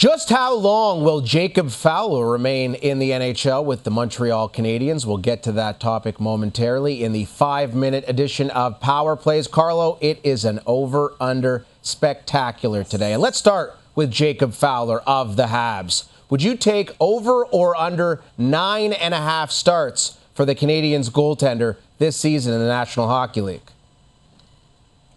Just how long will Jacob Fowler remain in the NHL with the Montreal Canadiens? We'll get to that topic momentarily in the 5-minute edition of Power Plays. Carlo, it is an over-under spectacular today. And let's start with Jacob Fowler of the Habs. Would you take over or under 9.5 starts for the Canadiens goaltender this season in the National Hockey League?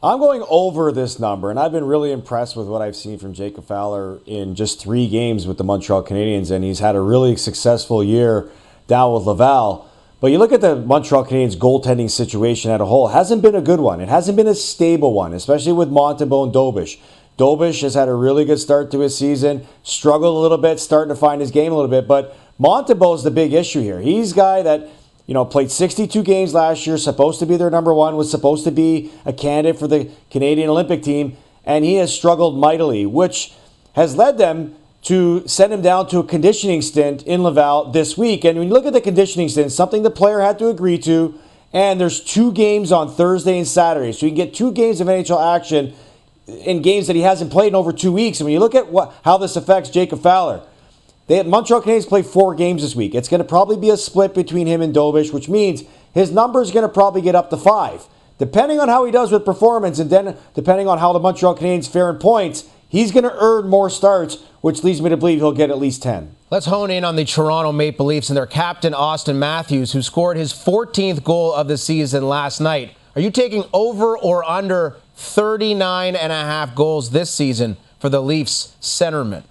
I'm going over this number, and I've been really impressed with what I've seen from Jacob Fowler in just 3 games with the Montreal Canadiens, and he's had a really successful year down with Laval. But you look at the Montreal Canadiens goaltending situation as a whole, it hasn't been a good one. It hasn't been a stable one, especially with Montembeault and Dobish. Dobish has had a really good start to his season, struggled a little bit, starting to find his game a little bit, but Montembeault is the big issue here. He's a guy that played 62 games last year, supposed to be their number one, was supposed to be a candidate for the Canadian Olympic team, and he has struggled mightily, which has led them to send him down to a conditioning stint in Laval this week. And when you look at the conditioning stint, something the player had to agree to, and there's 2 games on Thursday and Saturday. So you can get 2 games of NHL action in games that he hasn't played in over 2 weeks. And when you look at how this affects Jacob Fowler, Montreal Canadiens play 4 games this week. It's going to probably be a split between him and Dobish, which means his number is going to probably get up to 5. Depending on how he does with performance and then depending on how the Montreal Canadiens fare in points, he's going to earn more starts, which leads me to believe he'll get at least 10. Let's hone in on the Toronto Maple Leafs and their captain, Auston Matthews, who scored his 14th goal of the season last night. Are you taking over or under 39.5 goals this season for the Leafs centerman?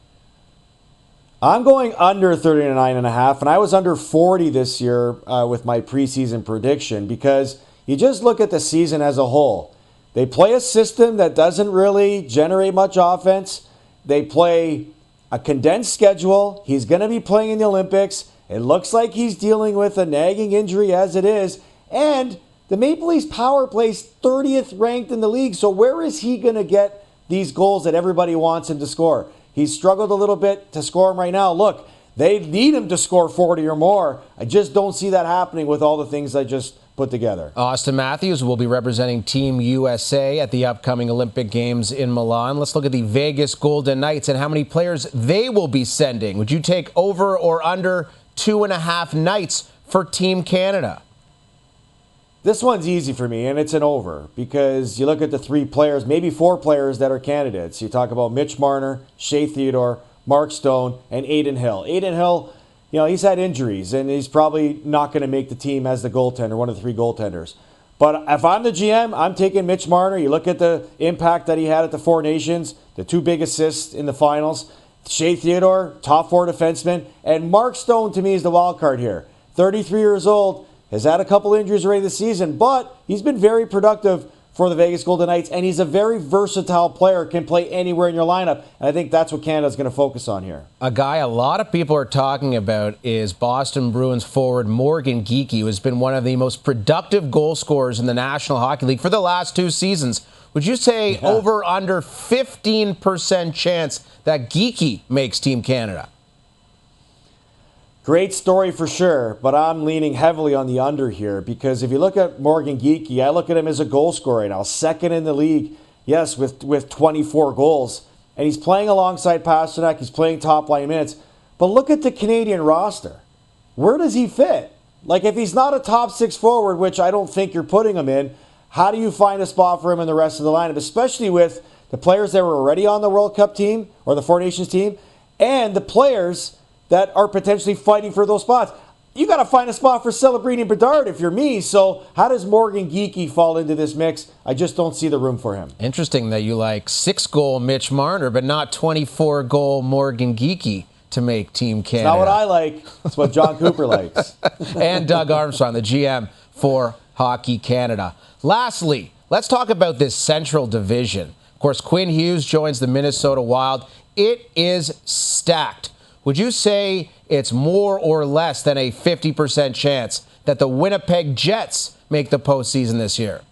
I'm going under 39.5, and I was under 40 this year with my preseason prediction because you just look at the season as a whole. They play a system that doesn't really generate much offense. They play a condensed schedule. He's going to be playing in the Olympics. It looks like he's dealing with a nagging injury as it is. And the Maple Leafs power plays 30th ranked in the league. So where is he going to get these goals that everybody wants him to score? He's struggled a little bit to score them right now. Look, they need him to score 40 or more. I just don't see that happening with all the things I just put together. Auston Matthews will be representing Team USA at the upcoming Olympic Games in Milan. Let's look at the Vegas Golden Knights and how many players they will be sending. Would you take over or under 2.5 nights for Team Canada? This one's easy for me, and it's an over, because you look at the 3 players, maybe 4 players that are candidates. You talk about Mitch Marner, Shea Theodore, Mark Stone, and Adin Hill. Adin Hill, he's had injuries, and he's probably not going to make the team as the goaltender, one of the 3 goaltenders. But if I'm the GM, I'm taking Mitch Marner. You look at the impact that he had at the 4 Nations, the 2 big assists in the finals. Shea Theodore, top 4 defenseman. And Mark Stone, to me, is the wild card here. 33 years old. Has had a couple injuries already this season, but he's been very productive for the Vegas Golden Knights, and he's a very versatile player, can play anywhere in your lineup, and I think that's what Canada's going to focus on here. A guy a lot of people are talking about is Boston Bruins forward Morgan Geekie, who has been one of the most productive goal scorers in the National Hockey League for the last 2 seasons. Would you say over under 15% chance that Geekie makes Team Canada? Great story for sure, but I'm leaning heavily on the under here because if you look at Morgan Geekie, I look at him as a goal scorer right now, 2nd in the league, yes, with 24 goals. And he's playing alongside Pasternak, he's playing top-line minutes. But look at the Canadian roster. Where does he fit? Like, if he's not a top 6 forward, which I don't think you're putting him in, how do you find a spot for him in the rest of the lineup, especially with the players that were already on the World Cup team or the 4 Nations team and the players that are potentially fighting for those spots? You got to find a spot for Celebrini and Bedard if you're me. So how does Morgan Geekie fall into this mix? I just don't see the room for him. Interesting that you like 6-goal Mitch Marner, but not 24-goal Morgan Geekie to make Team Canada. It's not what I like. It's what John Cooper likes. And Doug Armstrong, the GM for Hockey Canada. Lastly, let's talk about this Central Division. Of course, Quinn Hughes joins the Minnesota Wild. It is stacked. Would you say it's more or less than a 50% chance that the Winnipeg Jets make the postseason this year?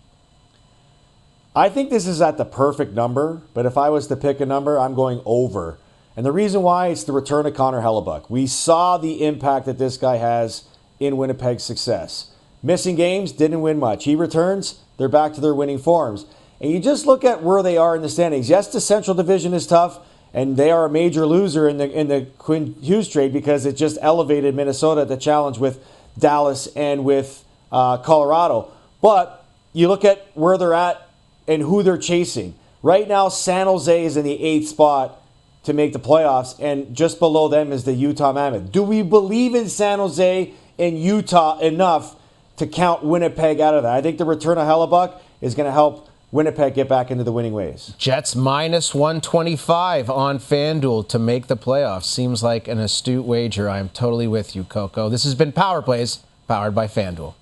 I think this is at the perfect number, but if I was to pick a number, I'm going over. And the reason why is the return of Connor Hellebuck. We saw the impact that this guy has in Winnipeg's success. Missing games, didn't win much. He returns, they're back to their winning forms. And you just look at where they are in the standings. Yes, the Central Division is tough, And they are a major loser in the Quinn Hughes trade because it just elevated Minnesota to challenge with Dallas and with Colorado. But you look at where they're at and who they're chasing. Right now, San Jose is in the 8th spot to make the playoffs, and just below them is the Utah Mammoth. Do we believe in San Jose and Utah enough to count Winnipeg out of that? I think the return of Hellebuck is going to help Winnipeg get back into the winning ways. Jets minus 125 on FanDuel to make the playoffs. Seems like an astute wager. I am totally with you, Coco. This has been Power Plays, powered by FanDuel.